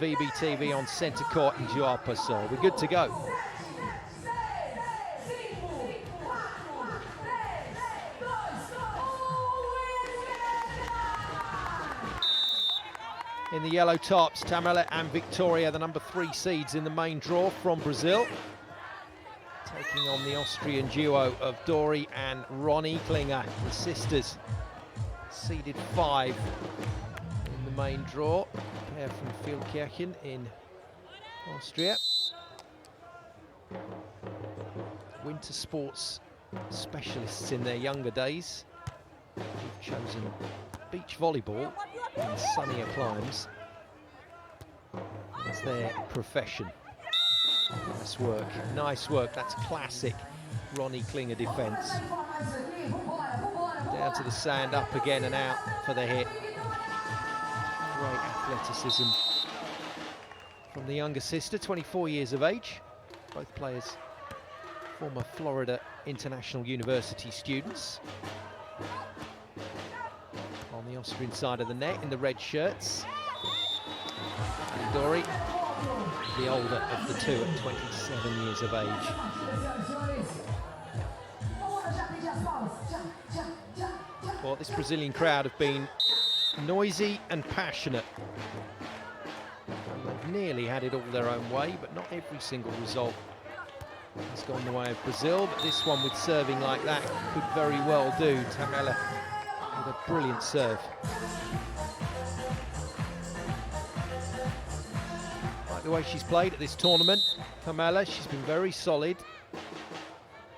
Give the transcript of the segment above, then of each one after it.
VBTV on centre court in Joao Pessoa. We're good to go. In the yellow tops, Thamela and Victoria, the number 3 seeds in the main draw from Brazil. Taking on the Austrian duo of Dori and Ronnie Klinger, the sisters. Seeded 5 in the main draw. Pair from Feldkirchen in Austria. Winter sports specialists in their younger days. They've chosen beach volleyball in sunnier climes as their profession. Nice work, that's classic Ronnie Klinger defence. Down to the sand, up again and out for the hit. Great athleticism from the younger sister, 24 years of age. Both players former Florida International University students. On the Austrian side of the net in the red shirts. And Dori, the older of the two at 27 years of age. Well, this Brazilian crowd have been noisy and passionate. They've nearly had it all their own way, but not every single result has gone the way of Brazil. But this one, with serving like that, could very well do. Thamela with a brilliant serve. Like the way she's played at this tournament, Thamela, she's been very solid.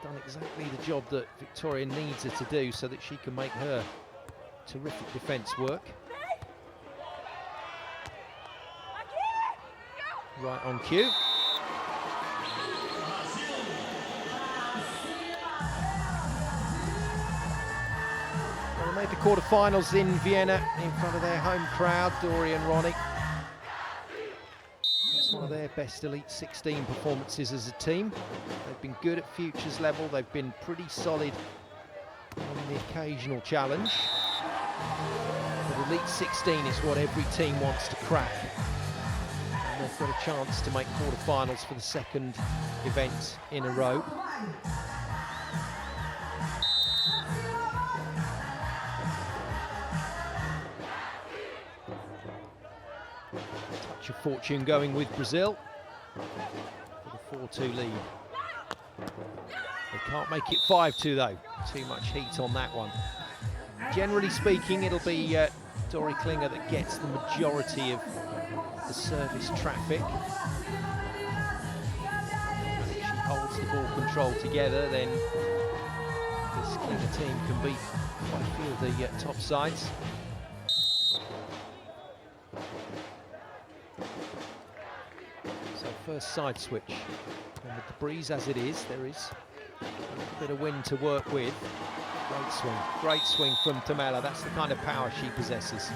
Done exactly the job that Victoria needs her to do so that she can make her terrific defence work. Right on cue. Well, they made the quarterfinals in Vienna in front of their home crowd, Dori and Ronnie. That's one of their best Elite 16 performances as a team. They've been good at futures level, they've been pretty solid on the occasional challenge. But Elite 16 is what every team wants to crack. And they've got a chance to make quarterfinals for the second event in a row. Touch of fortune going with Brazil for the 4-2 lead. They can't make it 5-2 though. Too much heat on that one. Generally speaking, it'll be Dori Klinger that gets the majority of the service traffic. If she holds the ball control together, then this Klinger team can beat quite a few of the top sides. So first side switch. And with the breeze as it is, there is a little bit of wind to work with. Great swing from Thamela. That's the kind of power she possesses.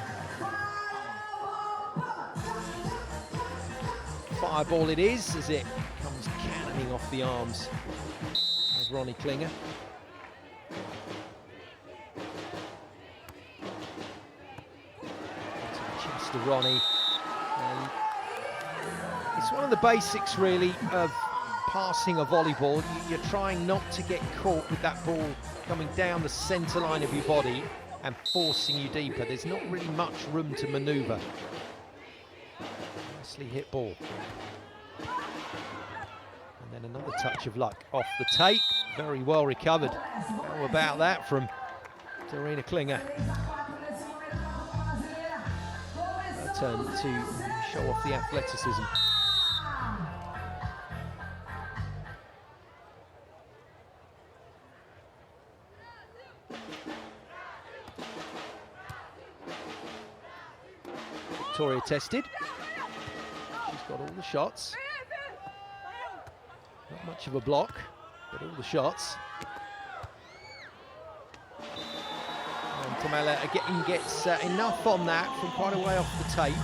Fireball it is, as it comes cannoning off the arms of Ronnie Klinger. Onto the chest of Ronnie. And it's one of the basics, really, of passing a volleyball. You're trying not to get caught with that ball coming down the centre line of your body and forcing you deeper. There's not really much room to manoeuvre. Nicely hit ball. And then another touch of luck off the tape. Very well recovered. How about that from Dorina Klinger? Her turn to show off the athleticism. Victoria tested. She's got all the shots. Not much of a block, but all the shots. And Thamela again gets enough on that from quite a way off the tape.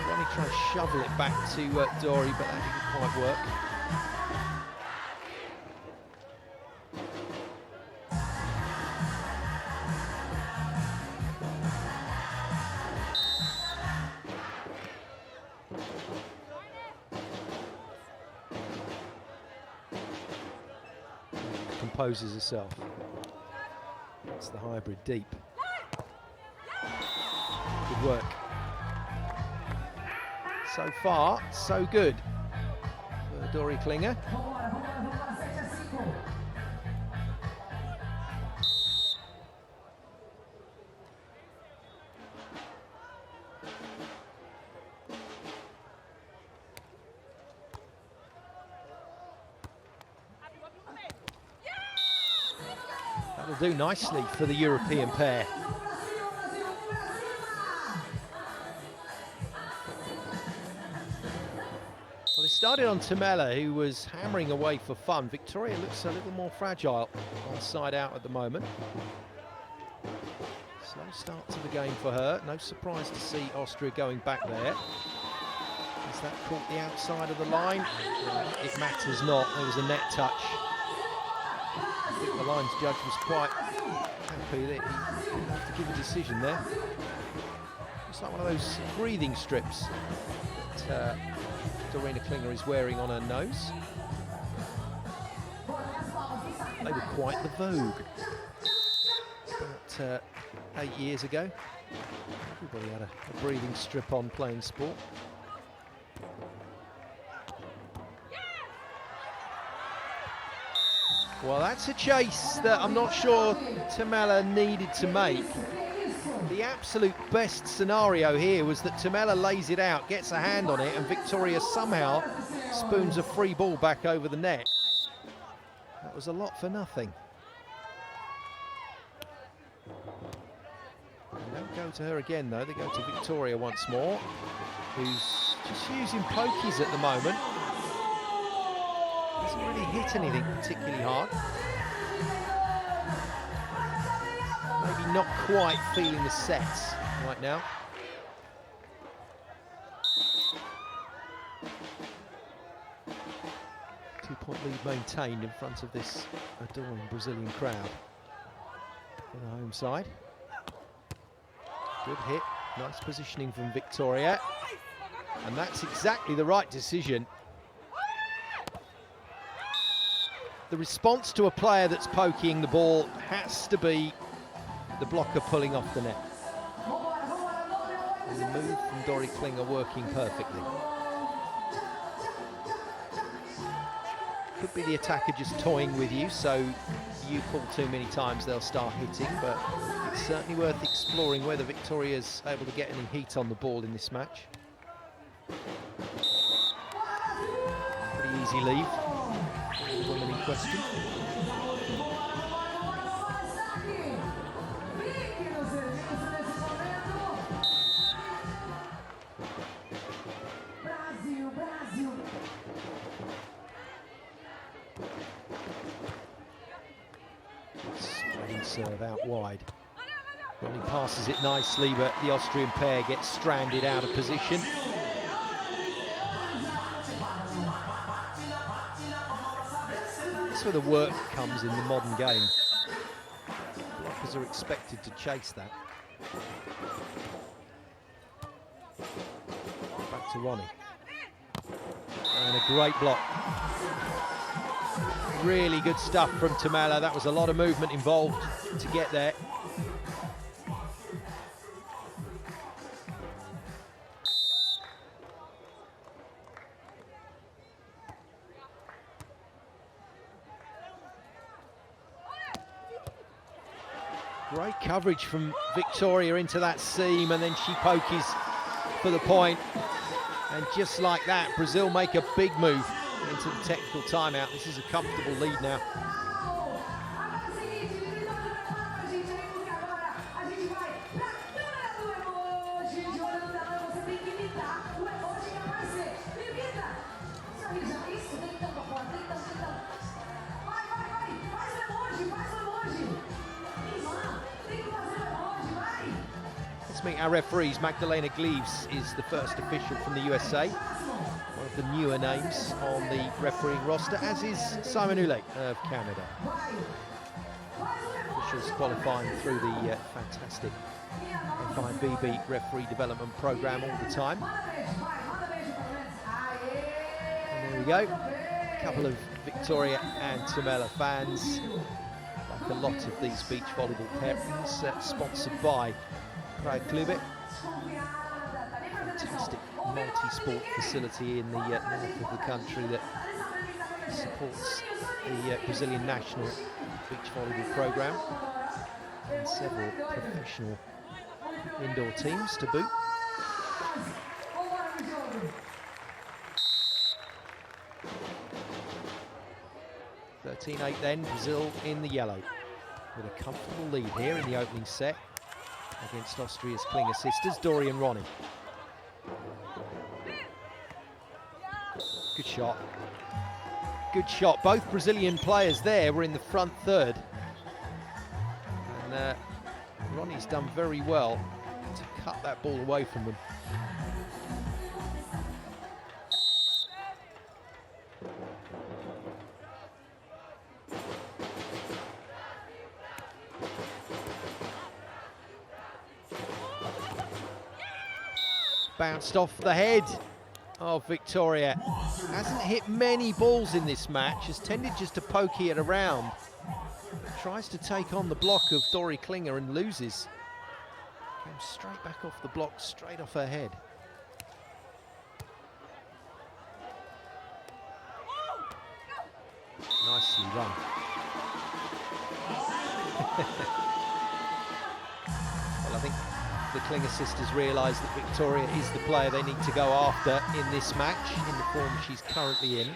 Ronnie trying to shovel it back to Dori, but that didn't quite work. composes herself. It's the hybrid deep. Good work. So far, so good for Dori Klinger. That'll do nicely for the European pair. Well, they started on Thamela, who was hammering away for fun. Victoria looks a little more fragile on side out at the moment. Slow start to the game for her. No surprise to see Austria going back there. Has that caught the outside of the line? It matters not. There was a net touch. I think the lines judge was quite happy that he didn't have to give a decision there. It's like one of those breathing strips that Dorina Klinger is wearing on her nose. They were quite the vogue about 8 years ago. Everybody had a breathing strip on playing sport. Well, that's a chase that I'm not sure Thamela needed to make. The absolute best scenario here was that Thamela lays it out, gets a hand on it, and Victoria somehow spoons a free ball back over the net. That was a lot for nothing. They don't go to her again, though. They go to Victoria once more, who's just using pokies at the moment. Hasn't really hit anything particularly hard. Maybe not quite feeling the sets right now. Two-point lead maintained in front of this adoring Brazilian crowd for the home side. Good hit, nice positioning from Victoria. And that's exactly the right decision. The response to a player that's poking the ball has to be the blocker pulling off the net. And the move from Dori Klinger working perfectly. Could be the attacker just toying with you, so you pull too many times they'll start hitting, but it's certainly worth exploring whether Victoria's able to get any heat on the ball in this match. Pretty easy leave. The woman in question. Straight serve out wide. Ronnie passes it nicely, but the Austrian pair gets stranded out of position. That's where the work comes in the modern game. Blockers are expected to chase that. Back to Ronnie. And a great block. Really good stuff from Thamela. That was a lot of movement involved to get there. Great coverage from Victoria into that seam, and then she pokies for the point. And just like that, Brazil make a big move into the technical timeout. This is a comfortable lead now. Let's meet our referees. Magdalena Gleaves is the first official from the USA. One of the newer names on the refereeing roster, as is Simon Uley of Canada. Officials qualifying through the fantastic FIVB referee development program all the time. And there we go. a couple of Victoria and Thamela fans. Like a lot of these beach volleyball pairings, sponsored by R12. Fantastic multi-sport facility in the north of the country that supports the Brazilian national beach volleyball program and several professional indoor teams to boot. (13-8) then, Brazil in the yellow with a comfortable lead here in the opening set against Austria's Klinger sisters, Dori and Ronnie. Good shot. Good shot. Both Brazilian players there were in the front third. And Ronnie's done very well to cut that ball away from them. Bounced off the head of Victoria. Hasn't hit many balls in this match, has tended just to pokey it around. Tries to take on the block of Dori Klinger and loses. Came straight back off the block, straight off her head. Nicely run. Well, I think the Klinger sisters realise that Victoria is the player they need to go after in this match, in the form she's currently in.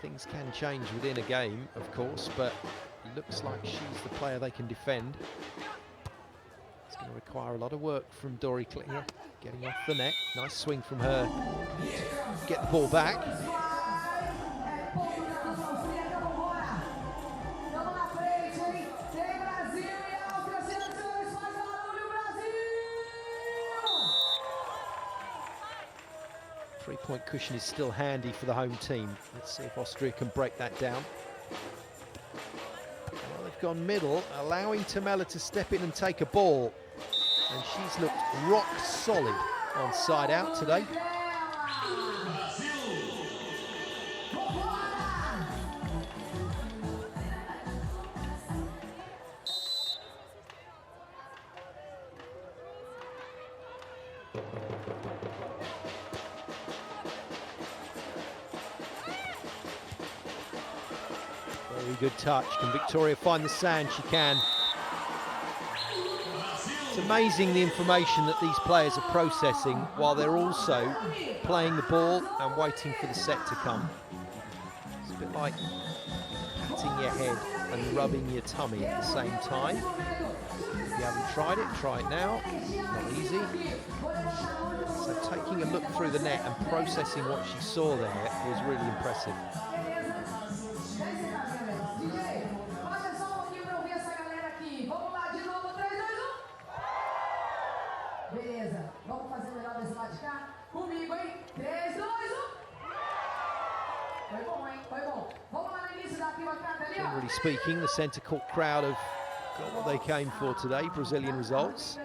Things can change within a game, of course, but it looks like she's the player they can defend. It's going to require a lot of work from Dori Klinger, getting off the net. Nice swing from her to get the ball back. 3-point cushion is still handy for the home team. Let's see if Austria can break that down. Well, they've gone middle, allowing Thamela to step in and take a ball. And she's looked rock solid on side out today. Very good touch. Can Victoria find the sand? She can. It's amazing the information that these players are processing while they're also playing the ball and waiting for the set to come. It's a bit like patting your head and rubbing your tummy at the same time. If you haven't tried it, try it now. Not easy. So taking a look through the net and processing what she saw there was really impressive. Generally speaking, the centre court crowd have got what they came for today. Brazilian results,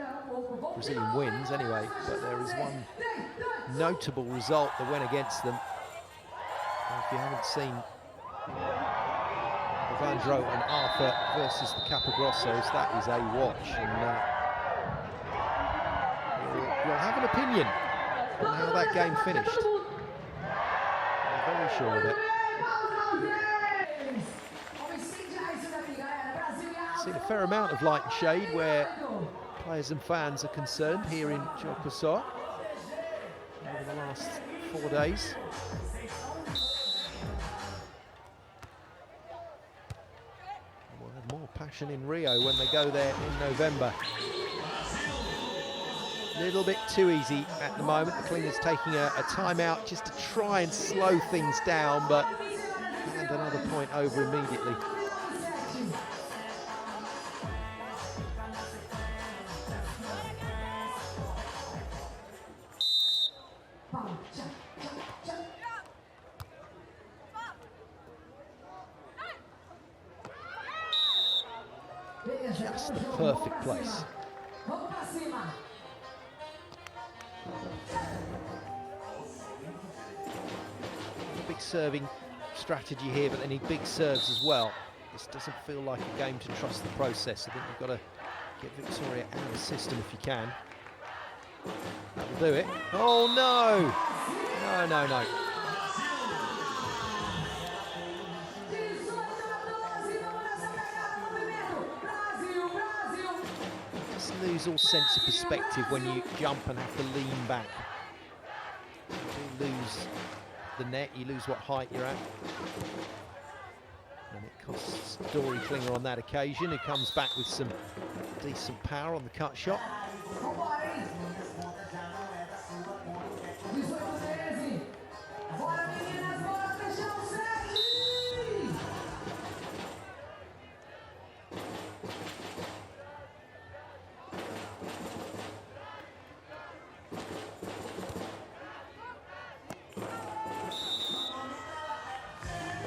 Brazilian wins anyway, but there is one notable result that went against them. If you haven't seen Evandro and Arthur versus the Capagrossos, that is a watch, and you'll have an opinion on how that game finished. I'm very sure of it. Seen a fair amount of light and shade where players and fans are concerned here in Joao Pessoa over the last 4 days. We'll have more passion in Rio when they go there in November. A little bit too easy at the moment. The Klingers taking a timeout just to try and slow things down, but and another point over immediately. Just the perfect place. Big serving strategy here, but they need big serves as well. This doesn't feel like a game to trust the process. I think you've got to get Victoria out of the system if you can. That'll do it. Oh no! No, no, no. Just lose all sense of perspective when you jump and have to lean back. You lose the net, you lose what height you're at. And it costs Dory Klinger on that occasion, who comes back with some decent power on the cut shot.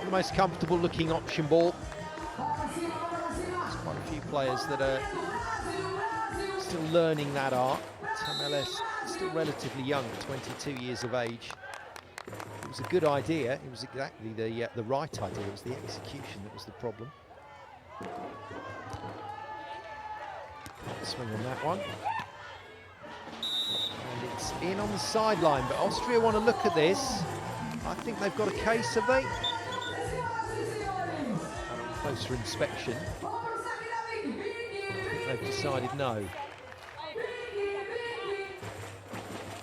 Most comfortable looking option ball. There's quite a few players that are still learning that art. Thamela is still relatively young, 22 years of age. It was a good idea. It was exactly the right idea. It was the execution that was the problem. Can't swing on that one. And it's in on the sideline, but Austria want to look at this. I think they've got a case, have they? Closer inspection, I think they've decided no.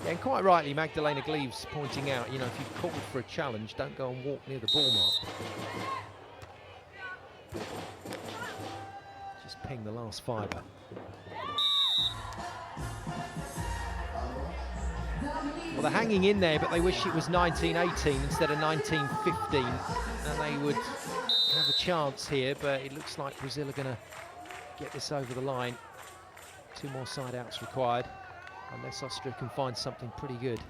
Yeah, and quite rightly, Magdalena Gleaves pointing out, you know, if you've called for a challenge, don't go and walk near the ball mark. Just ping the last fibre. Well, they're hanging in there, but they wish it was 1918 instead of 1915, and they would have a chance here, but it looks like Brazil are going to get this over the line. 2 more side outs required, unless Austria can find something pretty good.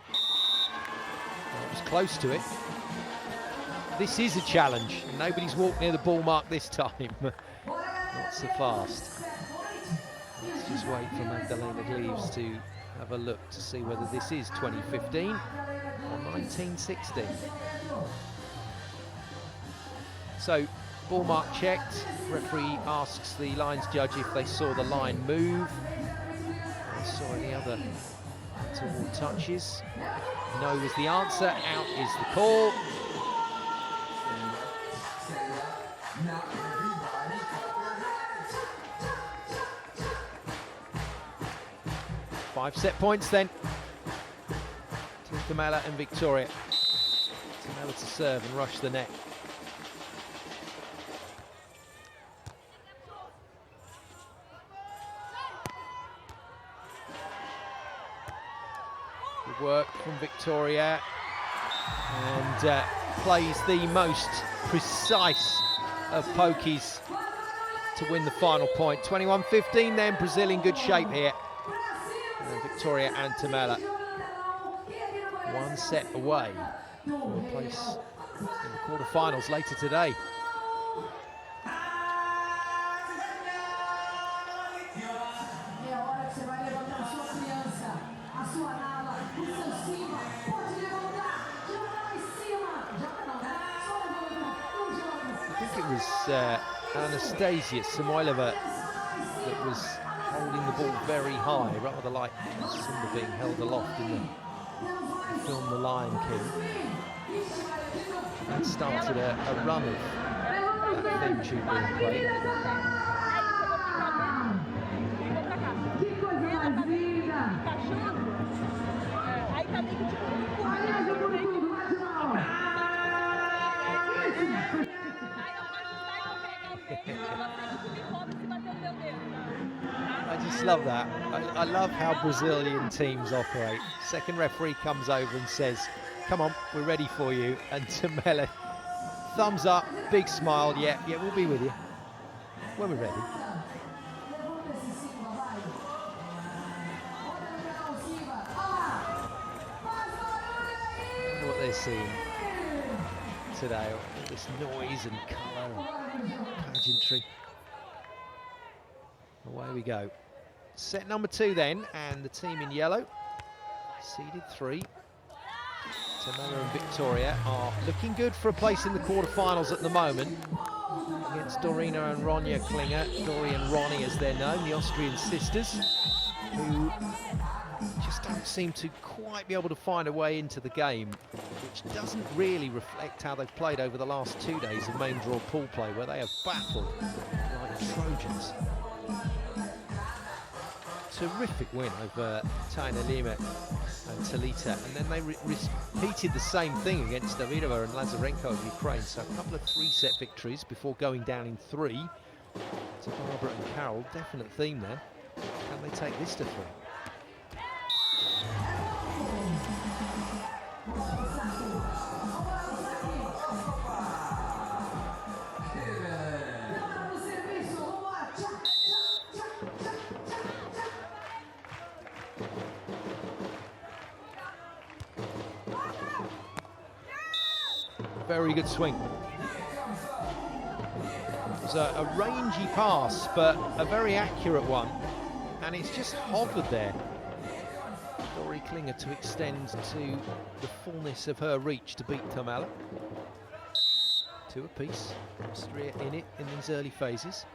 Well, it was close to it. This is a challenge. Nobody's walked near the ball mark this time. Not so fast. Let's just wait for Magdalena Gleaves to have a look to see whether this is 2015 or 1916. So, ball mark checked. Referee asks the lines judge if they saw the line move. They saw any other toward touches. No was the answer. Out is the call. 5 set points then to Thamela and Victoria. Thamela to serve and rush the net. Good work from Victoria, and plays the most precise of pokies to win the final point. 21-15 then, Brazil in good shape here. And Victoria and Thamela 1 set away from a place in the quarterfinals later today. Anastasia Samoilova that was holding the ball very high, rather like Simba being held aloft in the film The Lion King. That started a run of that theme tune being played. I just love that. I love how Brazilian teams operate. Second referee comes over and says, come on, we're ready for you. And Thamela, thumbs up, big smile, yeah, we'll be with you when we're ready. I wonder what they're seeing today, all this noise and colour and pageantry. Away we go. Set number 2 then, and the team in yellow, seeded 3. Thamela and Victoria are looking good for a place in the quarterfinals at the moment against Dorina and Ronja Klinger. Dori and Ronnie, as they're known, the Austrian sisters, who just don't seem to quite be able to find a way into the game, which doesn't really reflect how they've played over the last 2 days of main draw pool play, where they have battled like Trojans. Terrific win over Taina Lima and Talita, and then they repeated the same thing against Davidova and Lazarenko of Ukraine. So a couple of 3-set victories before going down in 3 to Barbara and Carol. Definite theme there. Can they take this to 3? Very good swing. It was a rangy pass, but a very accurate one, and it's just hovered there. Dori Klinger to extend to the fullness of her reach to beat Thamela. 2 apiece. Austria in it in these early phases.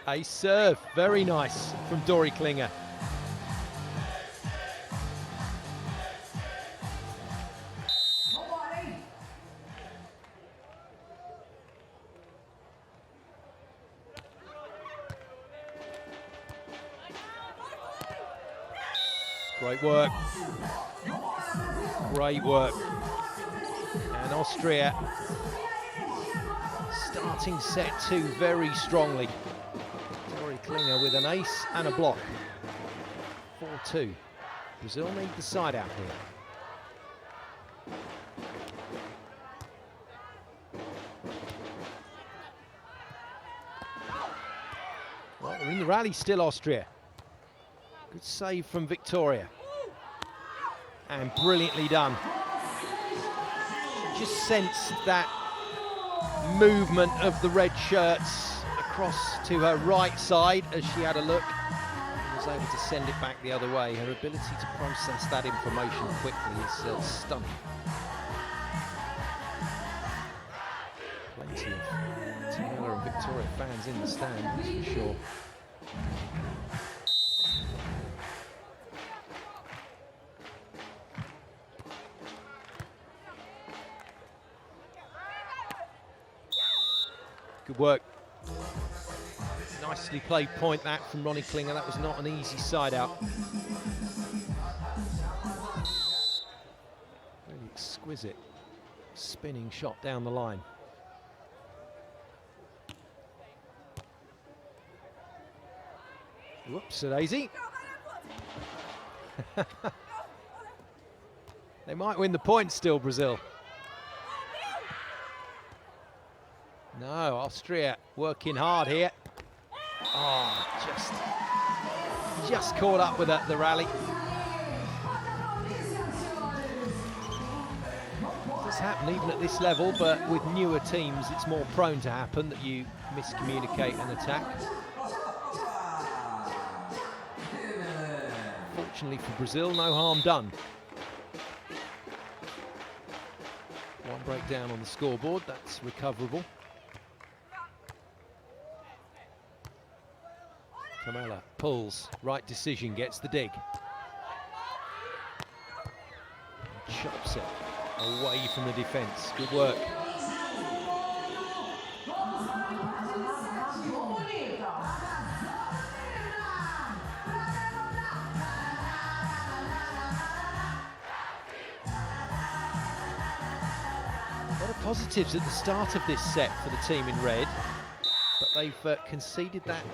A serve, very nice from Dori Klinger. Great work. Great work. And Austria starting set 2 very strongly. Dori Klinger with an ace and a block. 4-2. Brazil need the side out here. Well, they're in the rally still, Austria. Good save from Victoria. And brilliantly done. Just sensed that movement of the red shirts across to her right side as she had a look and was able to send it back the other way. Her ability to process that information quickly is stunning. Plenty of Thamela and Victoria fans in the stand, that's for sure. Good work. Nicely played point that from Ronnie Klinger. That was not an easy side out. Really exquisite spinning shot down the line. Whoops, a daisy. They might win the point still, Brazil. No, Austria working hard here. Oh, just caught up with the rally. It does happen even at this level, but with newer teams, it's more prone to happen that you miscommunicate an attack. Fortunately for Brazil, no harm done. 1 breakdown on the scoreboard, that's recoverable. Thamela pulls, right decision, gets the dig. Chops it away from the defence. Good work. A lot of positives at the start of this set for the team in red, but they've conceded that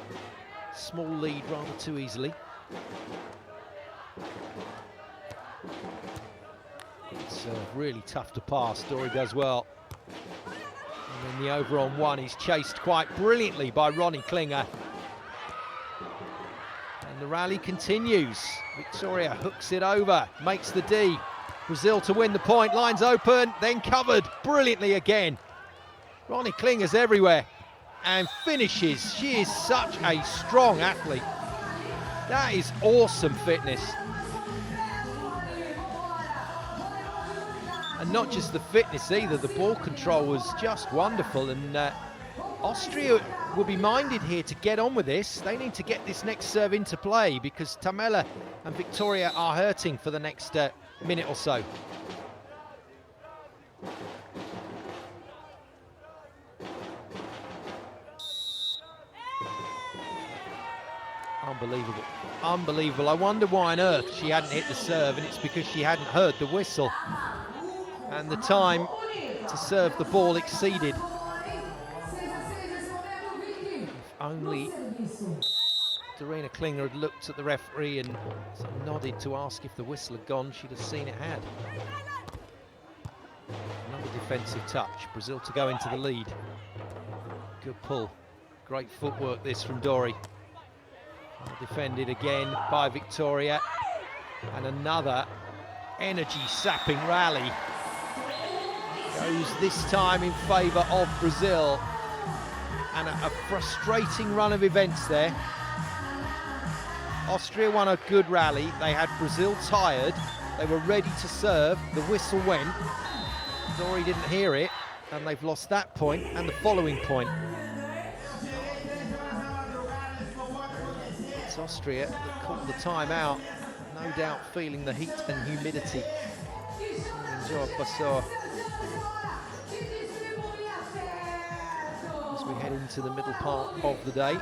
small lead rather too easily. It's really tough to pass. Dori does well. And then the over on 1 is chased quite brilliantly by Ronnie Klinger. And the rally continues. Victoria hooks it over, makes the D. Brazil to win the point, lines open, then covered brilliantly again. Ronnie Klinger's everywhere and finishes. She is such a strong athlete. That is awesome fitness. And not just the fitness either, the ball control was just wonderful. And Austria will be minded here to get on with this. They need to get this next serve into play because Thamela and Victoria are hurting for the next minute or so. Unbelievable, unbelievable. I wonder why on earth she hadn't hit the serve, and it's because she hadn't heard the whistle. And the time to serve the ball exceeded. If only Dorina Klinger had looked at the referee and sort of nodded to ask if the whistle had gone, she'd have seen it had. Another defensive touch, Brazil to go into the lead. Good pull, great footwork this from Dori. Well defended again by Victoria, and another energy-sapping rally goes this time in favour of Brazil, and a frustrating run of events there. Austria won a good rally, they had Brazil tired, they were ready to serve, the whistle went, Dori didn't hear it, and they've lost that point and the following point. It's Austria that called the timeout, no doubt feeling the heat and humidity. Joao Pessoa. As we head into the middle part of the day.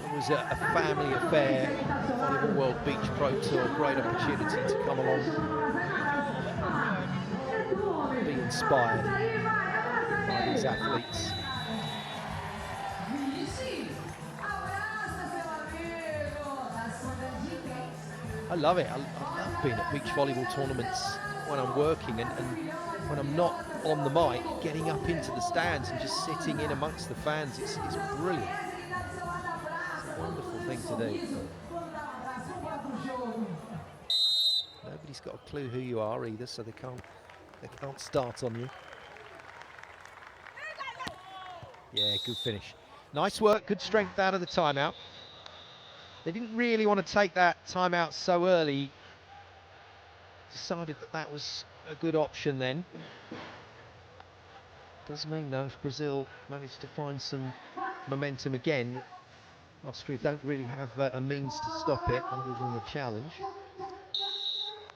It was a family affair, Volleyball World Beach Pro Tour, great opportunity to come along, be inspired by these athletes. I love it, I love being at beach volleyball tournaments when I'm working and when I'm not on the mic, getting up into the stands and just sitting in amongst the fans, it's brilliant. Wonderful thing to do. Nobody's got a clue who you are either, so they can't start on you. Yeah, good finish. Nice work, good strength out of the timeout. They didn't really want to take that timeout so early. Decided that was a good option then. Does mean though if Brazil managed to find some momentum again, Austria don't really have a means to stop it other than the challenge.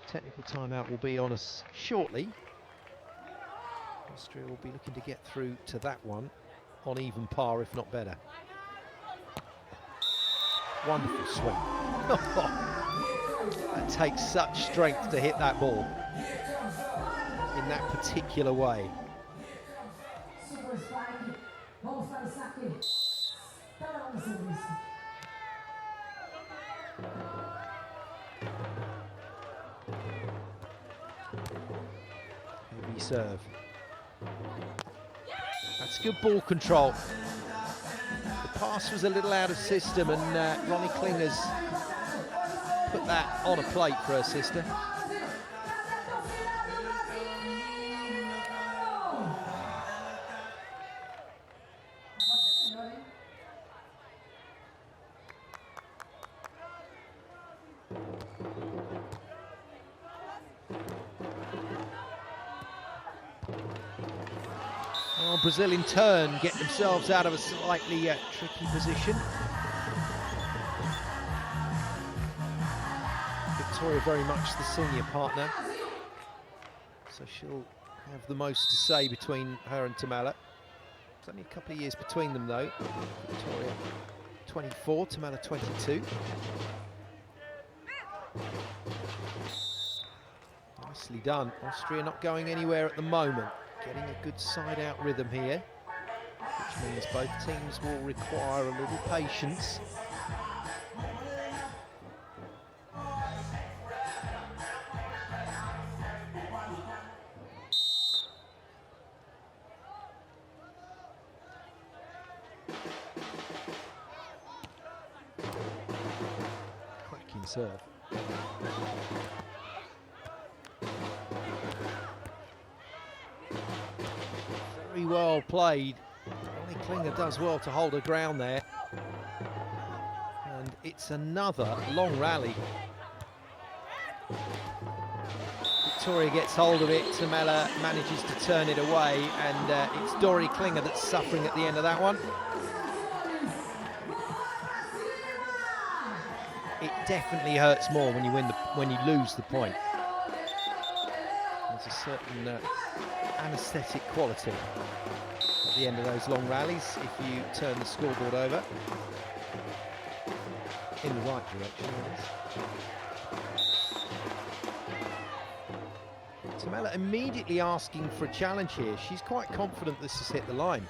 Technical timeout will be on us shortly. Austria will be looking to get through to that one on even par, if not better. Wonderful swing. That takes such strength to hit that ball in that particular way. Heavy serve. That's good ball control. The pass was a little out of system, and Ronnie Klinger's put that on a plate for her sister. Well, Brazil in turn get themselves out of a slightly tricky position. Victoria very much the senior partner, so she'll have the most to say between her and Thamela. There's only a couple of years between them though. Victoria 24, Thamela 22. Nicely done. Austria not going anywhere at the moment. Getting a good side-out rhythm here, which means both teams will require a little patience. serve. Very well played. Klinger does well to hold her ground there. And it's another long rally. Victoria gets hold of it, Thamela manages to turn it away, and it's Klinger that's suffering at the end of that one. It definitely hurts more when you lose the point. There's a certain anaesthetic quality at the end of those long rallies if you turn the scoreboard over in the right direction. Thamela immediately asking for a challenge here. She's quite confident this has hit the line.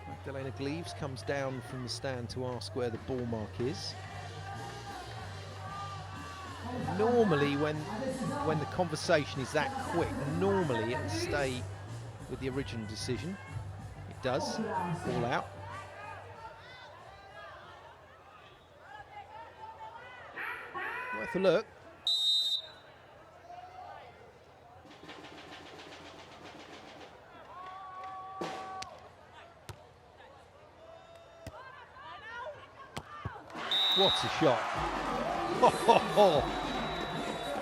Magdalena Gleaves comes down from the stand to ask where the ball mark is. Normally, when the conversation is that quick, normally it'll stay with the original decision. It does, all out. Worth a look. What a shot.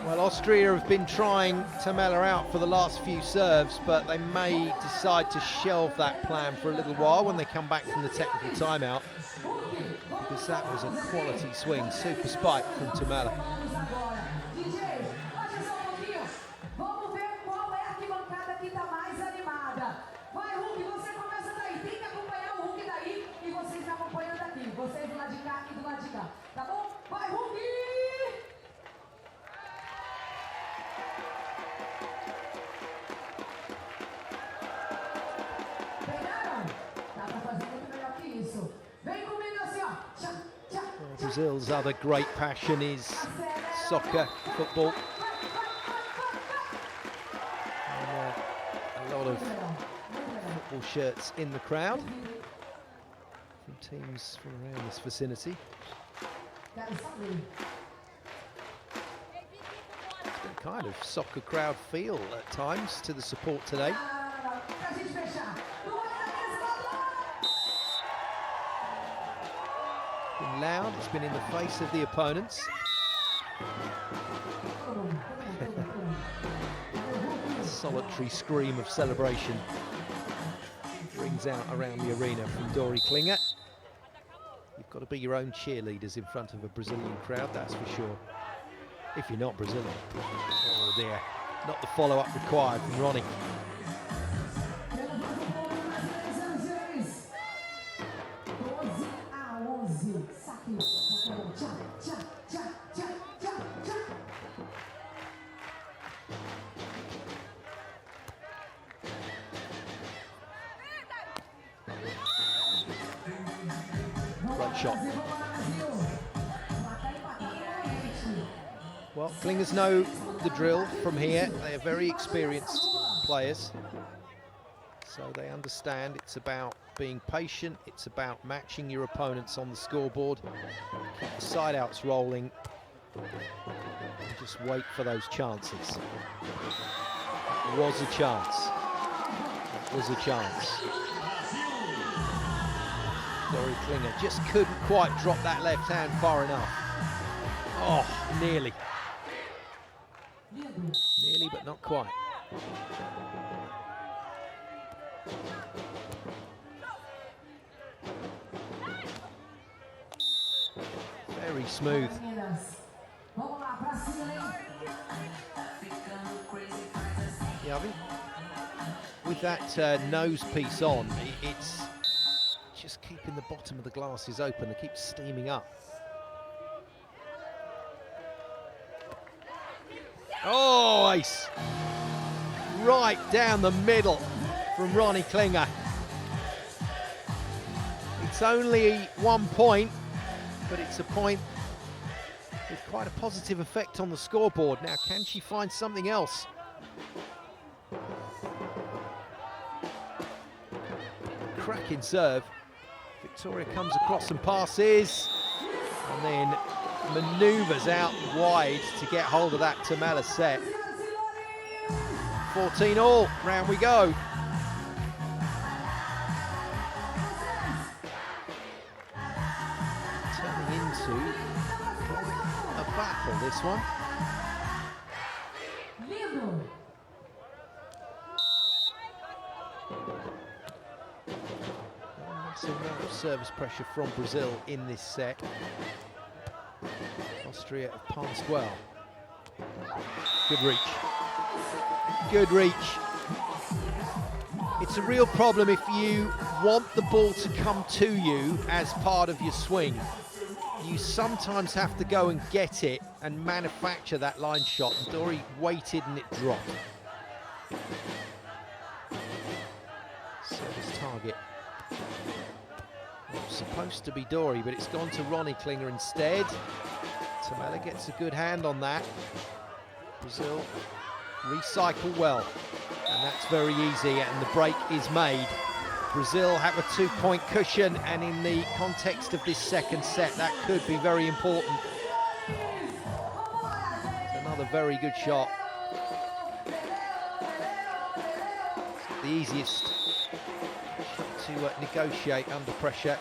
Well, Austria have been trying Thamela out for the last few serves, but they may decide to shelve that plan for a little while when they come back from the technical timeout, because that was a quality swing, super spike from Thamela. Brazil's other great passion is soccer, football. And, a lot of football shirts in the crowd from teams from around this vicinity. It's been kind of soccer crowd feel at times to the support today. Been loud, it's been in the face of the opponents. A solitary scream of celebration rings out around the arena from Klinger. You've got to be your own cheerleaders in front of a Brazilian crowd, that's for sure. If you're not Brazilian. Oh dear, not the follow-up required from Ronnie. Great shot. Well, Klingers know the drill from here. They are very experienced players, so they understand it's about being patient, it's about matching your opponents on the scoreboard, keep the side-outs rolling, and just wait for those chances. There was a chance. There was a chance. Klinger just couldn't quite drop that left hand far enough. Oh, nearly. Nearly, but not quite. Very smooth. Yeah, I think with that nose piece on, it's just keeping the bottom of the glasses open. They keep steaming up. Oh, ace! Right down the middle from Ronnie Klinger. It's only 1 point, but it's a point with quite a positive effect on the scoreboard. Now, can she find something else? Cracking serve. Victoria comes across and passes, and then manoeuvres out wide to get hold of that Thamela set. 14 all, round we go. Turning into a battle, this one. Some amount of service pressure from Brazil in this set. Austria have passed well. Good reach. Good reach. It's a real problem if you want the ball to come to you as part of your swing. You sometimes have to go and get it and manufacture that line shot. And Dory waited and it dropped. Service target. Well, supposed to be Dory, but it's gone to Ronnie Klinger instead. Thamela gets a good hand on that. Brazil recycle well, and that's very easy, and the break is made. Brazil have a 2-point cushion, and in the context of this second set, that could be very important. It's another very good shot. The easiest shot to negotiate under pressure,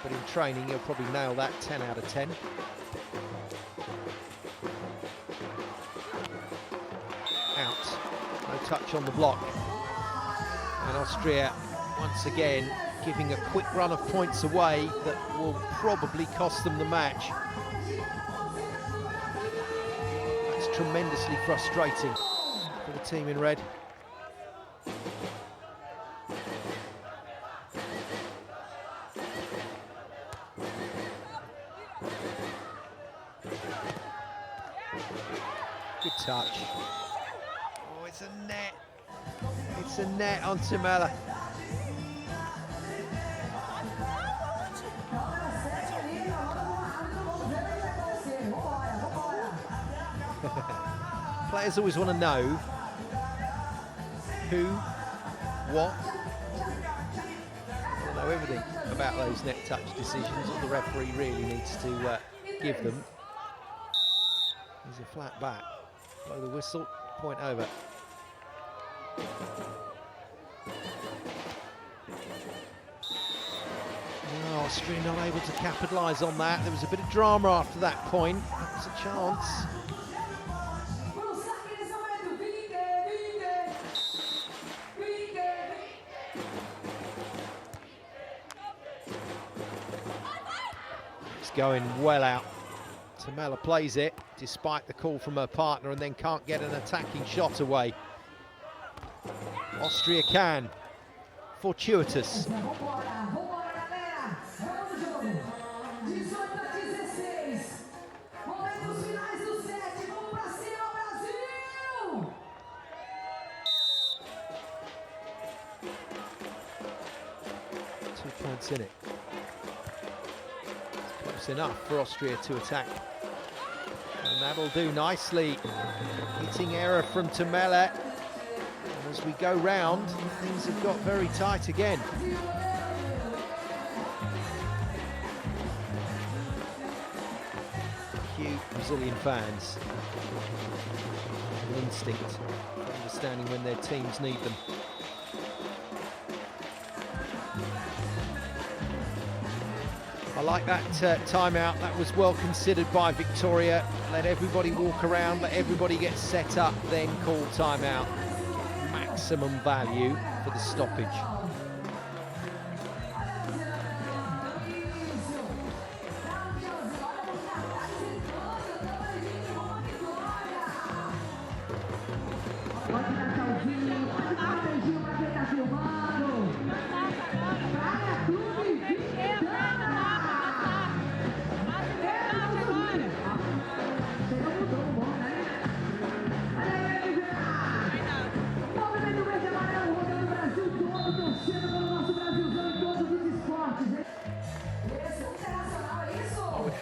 but in training you'll probably nail that 10 out of 10. Out, no touch on the block, and Austria once again giving a quick run of points away that will probably cost them the match. That's tremendously frustrating for the team in red. Good touch. Oh, it's a net. It's a net on Thamela. Players always want to know who, what. They want to know everything about those net touch decisions that the referee really needs to give them. There's a flat back. Blow the whistle, point over. No, Austria not able to capitalise on that. There was a bit of drama after that point. That was a chance. It's going well out. Thamela plays it, despite the call from her partner, and then can't get an attacking shot away. Austria can. Fortuitous. Points in it. Close enough for Austria to attack. And that'll do nicely. Hitting error from Thamela. And as we go round, things have got very tight again. Cue Brazilian fans. An instinct, understanding when their teams need them. I like that timeout. That was well considered by Victoria. Let everybody walk around, let everybody get set up, then call timeout. Maximum value for the stoppage.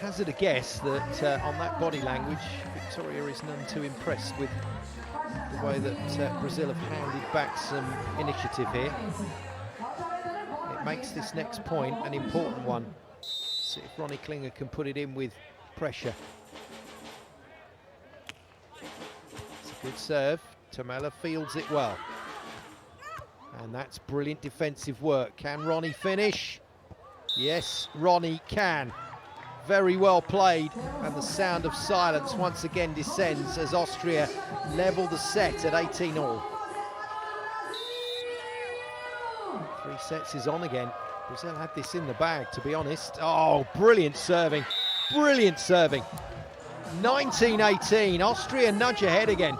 Hazard a guess that on that body language, Victoria is none too impressed with the way that Brazil have handed back some initiative here. It makes this next point an important one. See if Ronnie Klinger can put it in with pressure. It's a good serve. Thamela fields it well. And that's brilliant defensive work. Can Ronnie finish? Yes, Ronnie can. Very well played. And the sound of silence once again descends as Austria level the set at 18-all. 3 sets is on again. Brazil had this in the bag, to be honest. Oh, brilliant serving. Brilliant serving. 19-18. Austria nudge ahead again.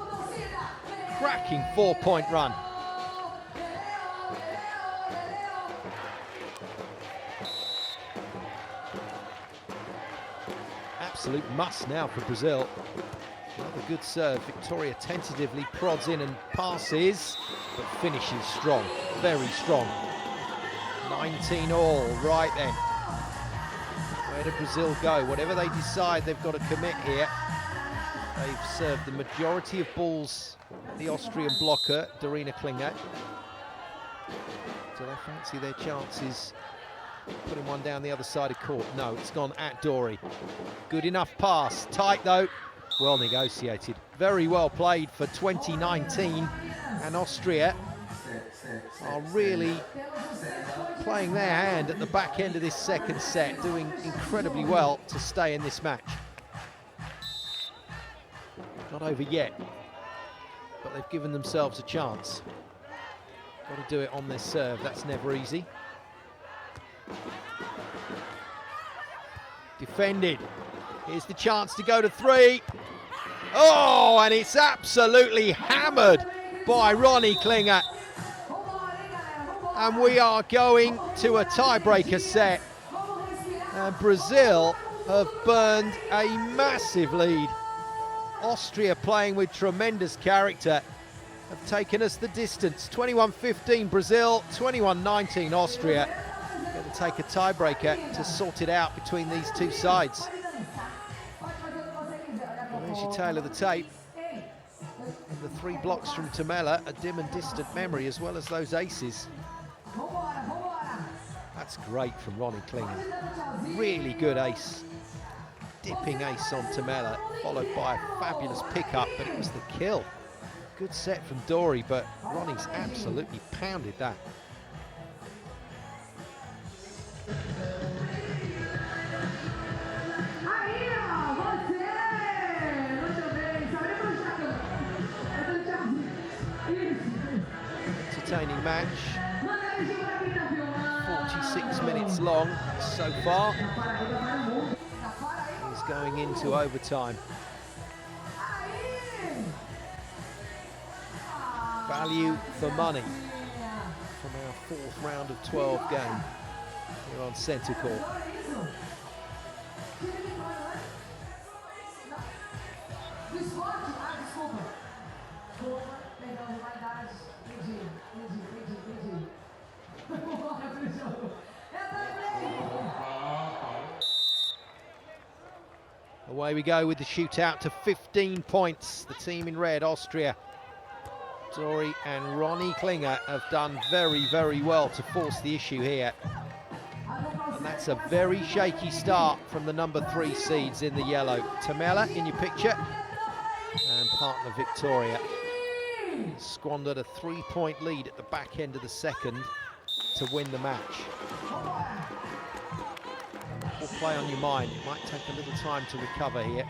Cracking 4-point run. Absolute must now for Brazil. Another good serve. Victoria tentatively prods in and passes, but finishes strong. Very strong. 19-all right then. Where do Brazil go? Whatever they decide, they've got to commit here. They've served the majority of balls at the Austrian blocker, Dorina Klinger. Do they fancy their chances putting one down the other side of court? No, it's gone at Dory. Good enough pass. Tight though. Well negotiated. Very well played for 2019. And Austria are really playing their hand at the back end of this second set, doing incredibly well to stay in this match. Not over yet, but they've given themselves a chance. Got to do it on this serve, that's never easy. Defended. Here's the chance to go to 3. Oh, and it's absolutely hammered by Ronnie Klinger. And we are going to a tiebreaker set. And Brazil have burned a massive lead. Austria, playing with tremendous character, have taken us the distance. 21-15 Brazil, 21-19 Austria. Going to take a tiebreaker to sort it out between these two sides. And there's your tail of the tape. And the 3 blocks from Thamela, a dim and distant memory, as well as those aces. That's great from Ronnie Klinger. Really good ace. Dipping ace on Thamela, followed by a fabulous pickup, but it was the kill. Good set from Dory, but Ronnie's absolutely pounded that. Entertaining match. 46 minutes long so far. He's going into overtime. Value for money from our 4th round of 12 game here on centre court. Away we go with the shootout to 15 points. The team in red, Austria. Dory and Ronnie Klinger have done very, very well to force the issue here. And that's a very shaky start from the number 3 seeds in the yellow. Thamela in your picture, and partner Victoria. Squandered a 3-point lead at the back end of the second to win the match. Will play on your mind. It might take a little time to recover here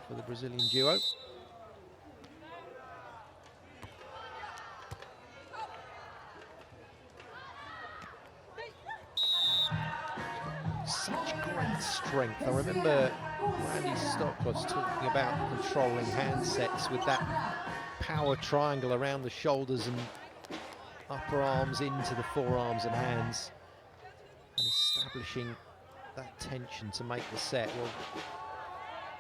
for the Brazilian duo. Such great strength. I remember Randy Stock was talking about controlling handsets with that power triangle around the shoulders and upper arms into the forearms and hands, and establishing that tension to make the set. Well,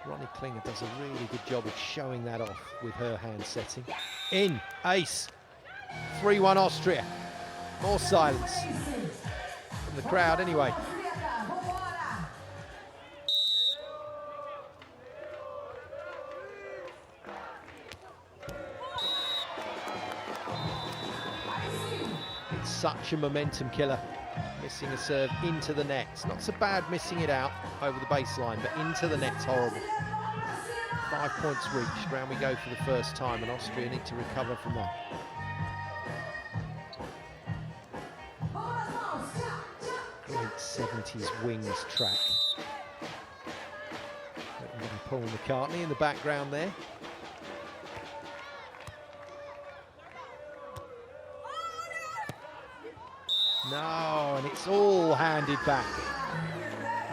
Ronnie Klinger does a really good job of showing that off with her hand setting. In, ace, 3-1 Austria. More silence from the crowd anyway. It's such such a momentum killer. Missing a serve into the net. It's not so bad missing it out over the baseline, but into the net's horrible. 5 points reached. Round we go for the first time, and Austria need to recover from that. Great 70s wings track. Paul McCartney in the background there. No, and it's all handed back.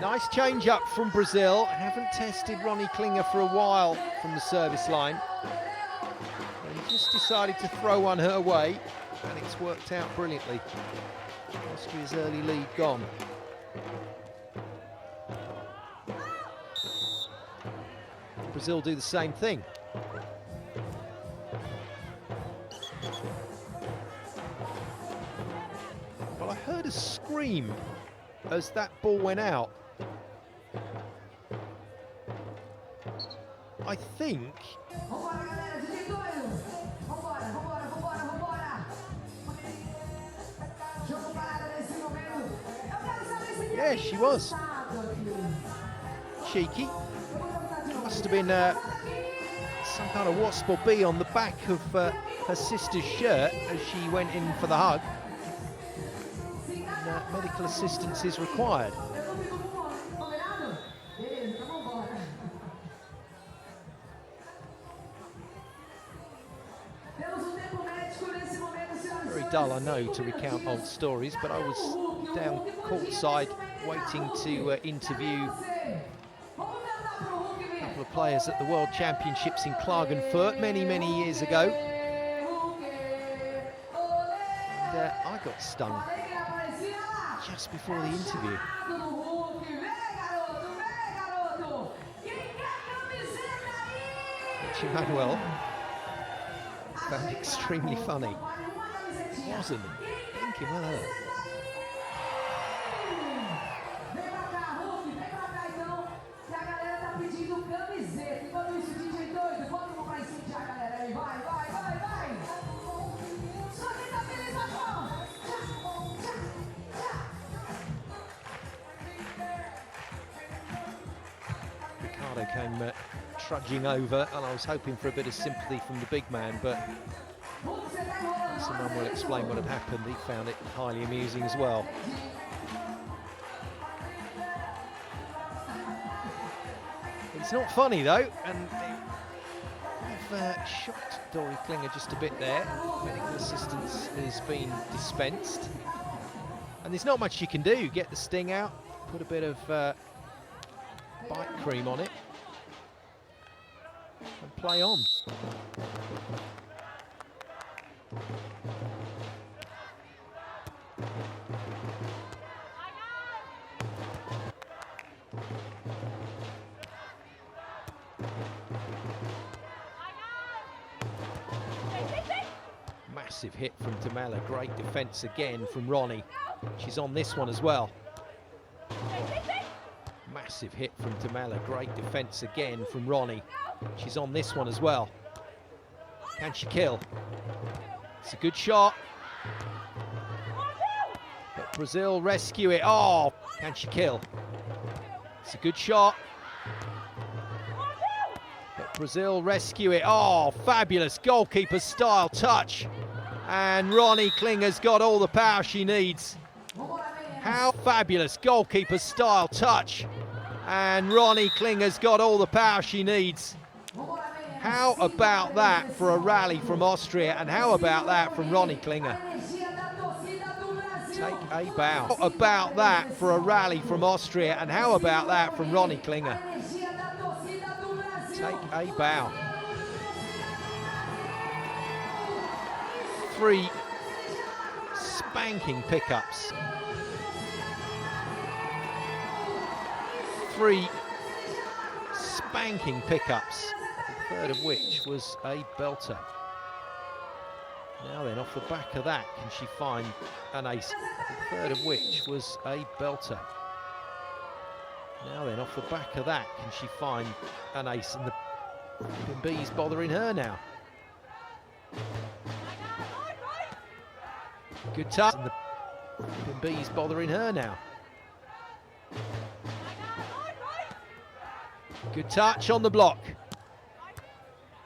Nice change up from Brazil. Haven't tested Ronnie Klinger for a while from the service line. And he just decided to throw one her way, and it's worked out brilliantly. Austria's early lead gone. Brazil do the same thing. Well, I heard a scream as that ball went out. I think... Yeah, she was. Cheeky. Must have been some kind of wasp or bee on the back of her sister's shirt as she went in for the hug. And, medical assistance is required. Very dull, I know, to recount old stories, but I was down courtside waiting to interview of players at the World Championships in Klagenfurt many years ago, and I got stung just before the interview. Which Emmanuel found extremely funny. Wasn't he? Thinking, well, came trudging over, and I was hoping for a bit of sympathy from the big man, but someone will explain what had happened. He found it highly amusing as well. It's not funny though, and they've shocked Dory Klinger just a bit there. Medical assistance has been dispensed, and there's not much you can do. Get the sting out, put a bit of bite cream on it, and play on. Massive hit from Thamela, great defence again from Ronnie. She's on this one as well. Massive hit from Thamela, great defence again from Ronnie. She's on this one as well. Can she kill? It's a good shot. But Brazil rescue it. Oh, can she kill? It's a good shot. But Brazil rescue it. Oh, fabulous goalkeeper style touch. And Ronnie Klinger's got all the power she needs. How fabulous goalkeeper style touch. And Ronnie Klinger's got all the power she needs. How about that for a rally from Austria, and how about that from Ronnie Klinger? Take a bow. How about that for a rally from Austria, and how about that from Ronnie Klinger? Take a bow. 3 spanking pickups. 3 spanking pickups, the third of which was a belter. Now then, off the back of that, can she find an ace? The third of which was a belter. Now then, off the back of that, can she find an ace? And the bee's bothering her now. Good touch. And the B's bothering her now. Good touch on the block.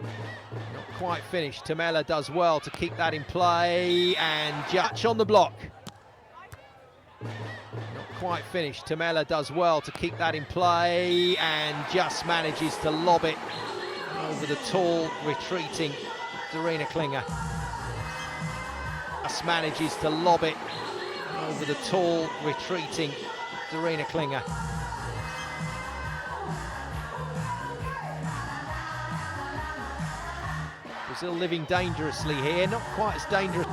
Not quite finished. Thamela does well to keep that in play, and touch on the block. Not quite finished. Thamela does well to keep that in play, and just manages to lob it over the tall, retreating Klinger. Just manages to lob it over the tall, retreating Klinger. Brazil living dangerously here, not quite as dangerous.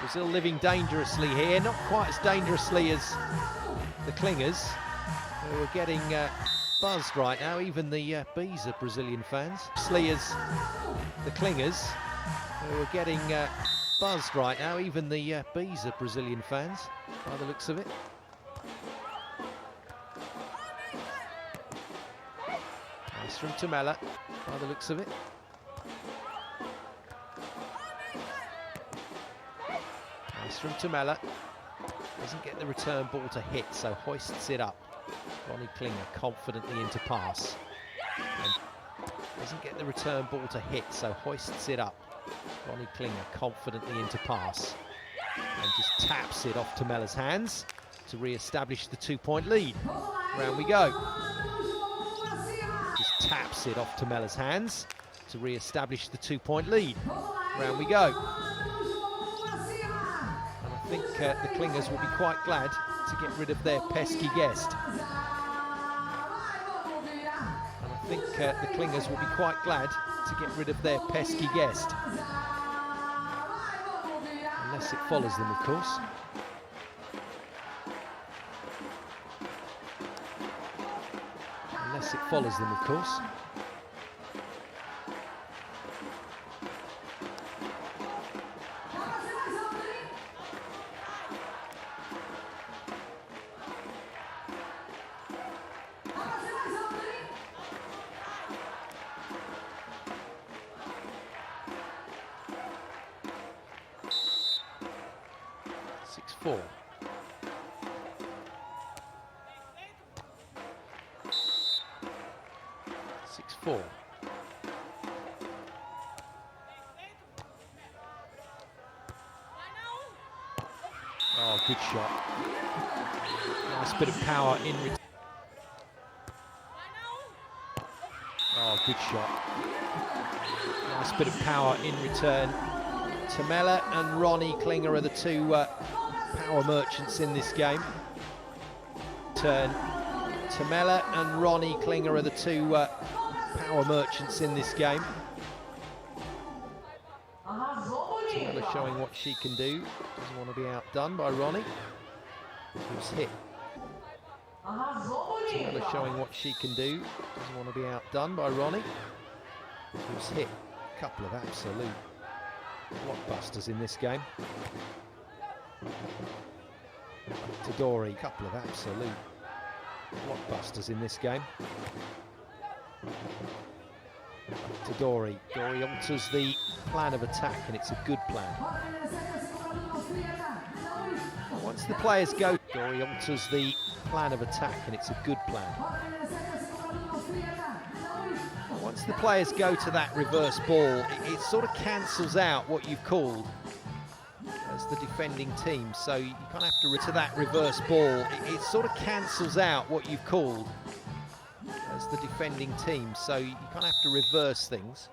Brazil living dangerously here, not quite as dangerously as the Klingers, who are getting buzzed right now. Even the B's are Brazilian fans. As the Klingers, who are getting buzzed right now. Even the B's are Brazilian fans, by the looks of it. Nice from Thamela, by the looks of it. Nice from Thamela. Doesn't get the return ball to hit, so hoists it up. Klinger confidently into pass. And doesn't get the return ball to hit, so hoists it up. Klinger confidently into pass. And just taps it off Thamela's hands to re-establish the 2-point lead. Round we go. Just taps it off Thamela's hands to re-establish the 2-point lead. Round we go. And I think the Klingers will be quite glad to get rid of their pesky guest. And I think the Klingers will be quite glad to get rid of their pesky guest. Unless it follows them, of course. Unless it follows them, of course. Four. Four. Oh, good shot. Nice bit of power in return. Oh, good shot. Nice bit of power in return. Thamela and Klinger are the two power merchants in this game. Thamela and Klinger are the two power merchants in this game. Thamela showing what she can do. Doesn't want to be outdone by Ronnie, who's hit. Thamela showing what she can do. Doesn't want to be outdone by Ronnie, who's hit. A couple of absolute blockbusters in this game. Tadori, couple of absolute blockbusters in this game. Tadori alters the plan of attack, and it's a good plan. Once the players go, Dori alters the plan of attack, and it's a good plan. Once the players go to that reverse ball, it sort of cancels out what you've called as the defending team, so you kind of have to that reverse ball. It sort of cancels out what you've called as the defending team, so you kind of have to reverse things.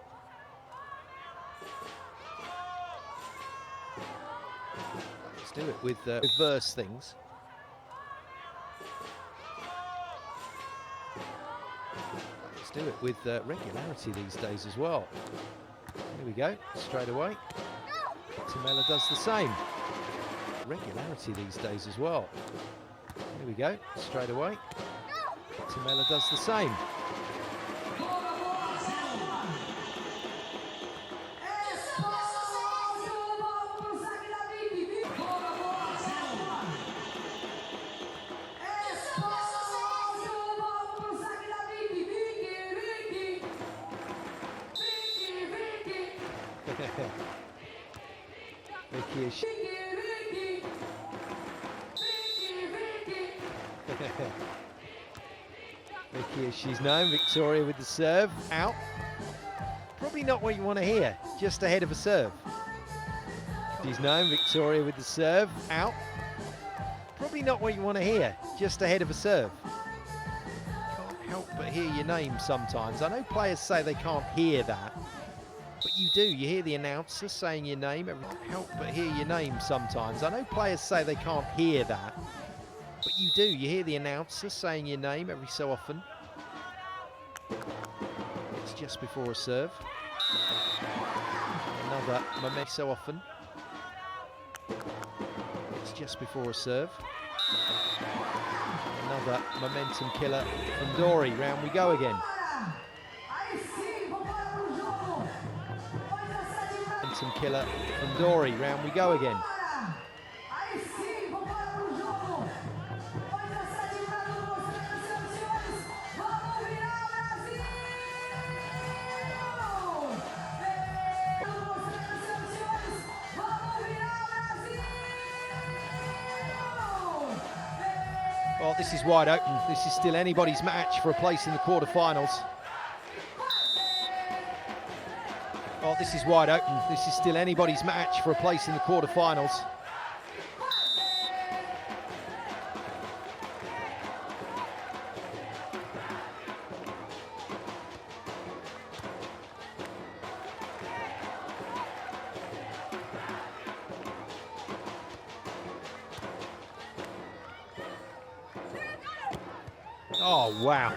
Let's do it with reverse things. Let's do it with regularity these days as well. Here we go, straight away. Thamela does the same. Regularity these days as well. Here we go, straight away. Thamela does the same. Vicky, as she's known, Victoria with the serve, out. Probably not what you want to hear, just ahead of a serve. She's known, Victoria with the serve, out. Probably not what you want to hear, just ahead of a serve. Can't help but hear your name sometimes. I know players say they can't hear that, but you do. You hear the announcer saying your name. Can't help but hear your name sometimes. I know players say they can't hear that, but you do. You hear the announcer saying your name every so often. It's just before a serve. Another momentum so often. It's just before a serve. Another momentum killer from Dory. Round we go again. Momentum killer from Dory. Round we go again. Well, this is wide open. This is still anybody's match for a place in the quarterfinals. Well, this is wide open. This is still anybody's match for a place in the quarterfinals. Oh, wow.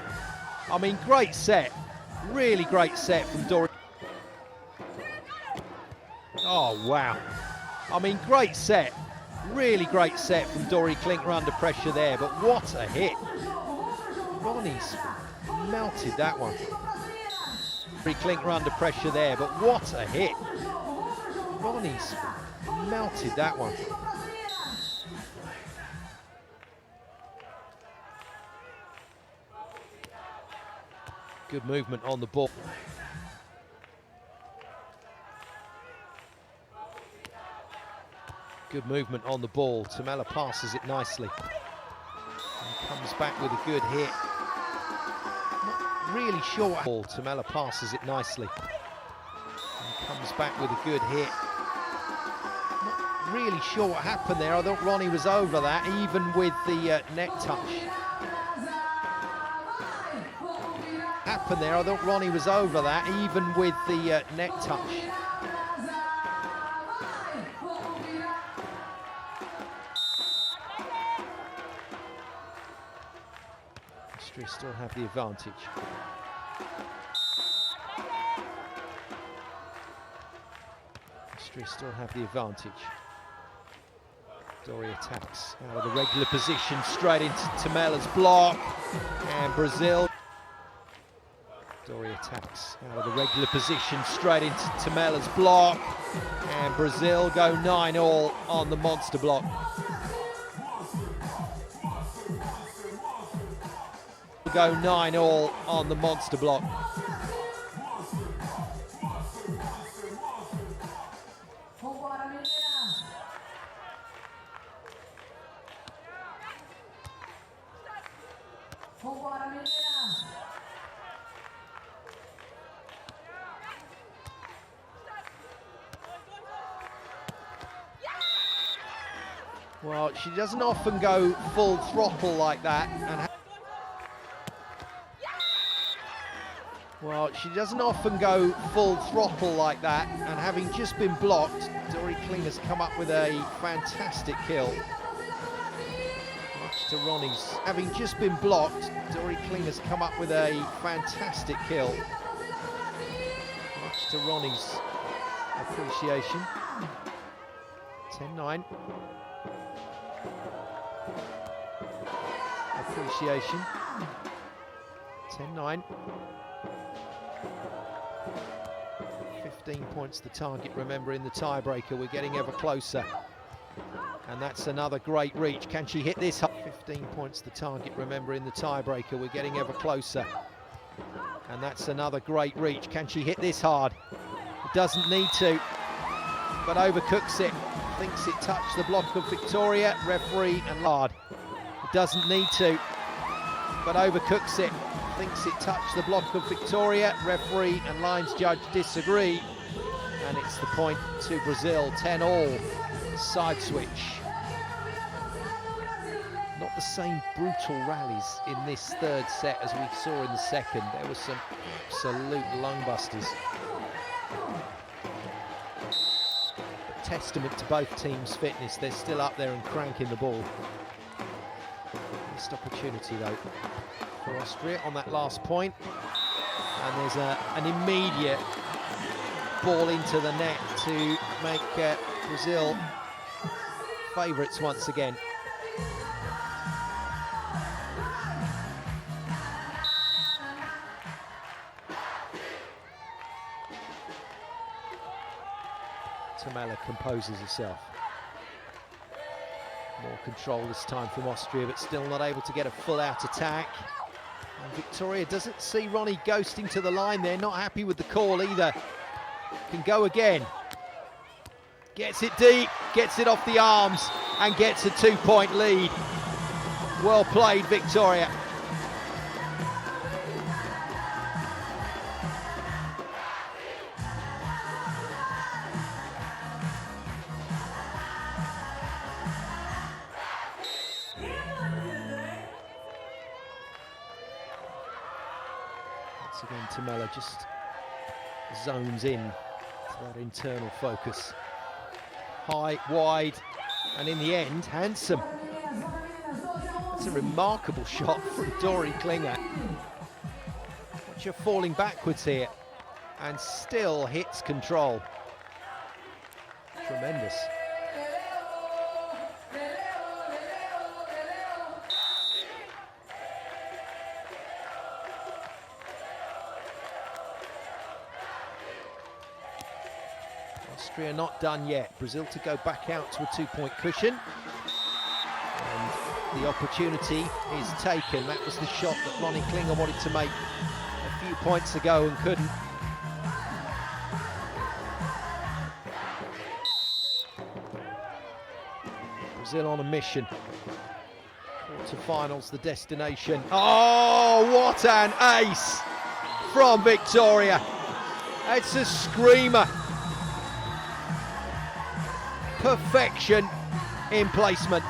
I mean, great set. Really great set from Dory. Oh, wow. I mean, great set. Really great set from Dory Klinger under pressure there, but what a hit. Ronnie's melted that one. Dory Klinger under pressure there, but what a hit. Ronnie's melted that one. Good movement on the ball. Good movement on the ball. Thamela passes it nicely. And comes back with a good hit. Not really sure what ball. Thamela passes it nicely. And comes back with a good hit. Not really sure what happened there. I thought Ronnie was over that, even with the net touch. Happened there. I thought Ronnie was over that, even with the net touch. Austria still have the advantage. Austria still have the advantage. Dory attacks out of the regular position, straight into Thamela's block, and Brazil. Dory attacks out of the regular position, straight into Thamela's block, and Brazil go 9-all on the monster block. Go 9-all on the monster block. Well, she doesn't often go full throttle like that, and well, she doesn't often go full throttle like that, and having just been blocked, Dory Klinger's come up with a fantastic kill. Much to Ronnie's. Having just been blocked, Dory Klinger's come up with a fantastic kill. Much to Ronnie's appreciation. 10-9. Appreciation. 10-9. 15 points the target. Remember, in the tiebreaker, we're getting ever closer. And that's another great reach. Can she hit this? 15 points the target. Remember, in the tiebreaker, we're getting ever closer. And that's another great reach. Can she hit this hard? It doesn't need to, but overcooks it. Thinks it touched the block of Victoria. Referee and hard. It doesn't need to. but overcooks it. Thinks it touched the block of Victoria. Referee and lines judge disagree, and it's the point to Brazil, 10-all. Side switch. Not the same brutal rallies in this third set as we saw in the second. There was some absolute lung-busters. But testament to both teams' fitness. They're still up there and cranking the ball. Missed opportunity though for Austria on that last point. And there's an immediate ball into the net to make Brazil favourites once again. Thamela composes herself. More control this time from Austria, but still not able to get a full-out attack. And Victoria doesn't see Ronnie ghosting to the line there, not happy with the call either. Can go again. Gets it deep, gets it off the arms, and gets a 2-point lead. Well played, Victoria. Once again, Thamela just zones in to that internal focus. High, wide, and in the end, handsome. That's a remarkable shot from Dori Klinger. Watch her falling backwards here, and still hits control. Tremendous. Austria not done yet. Brazil to go back out to a 2-point cushion. And the opportunity is taken. That was the shot that Ronnie Klinger wanted to make a few points ago and couldn't. Brazil on a mission. Quarterfinals, the destination. Oh, what an ace from Victoria. It's a screamer. Perfection in placement.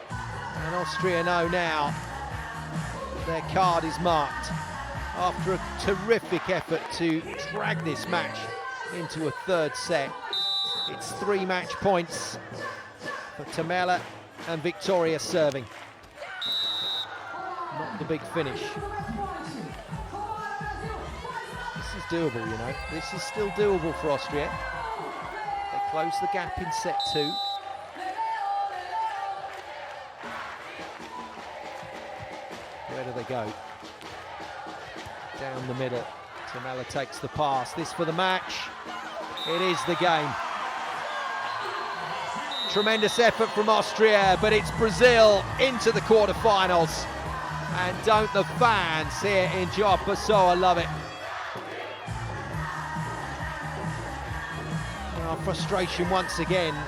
And Austria know now their card is marked after a terrific effort to drag this match into a third set. It's 3 match points for Thamela and Victoria serving. Not the big finish. This is doable, you know. This is still doable for Austria. Close the gap in set 2. Where do they go? Down the middle. Thamela takes the pass. This for the match. It is the game. Tremendous effort from Austria, but it's Brazil into the quarterfinals. And don't the fans here in Joao Pessoa love it? Frustration once again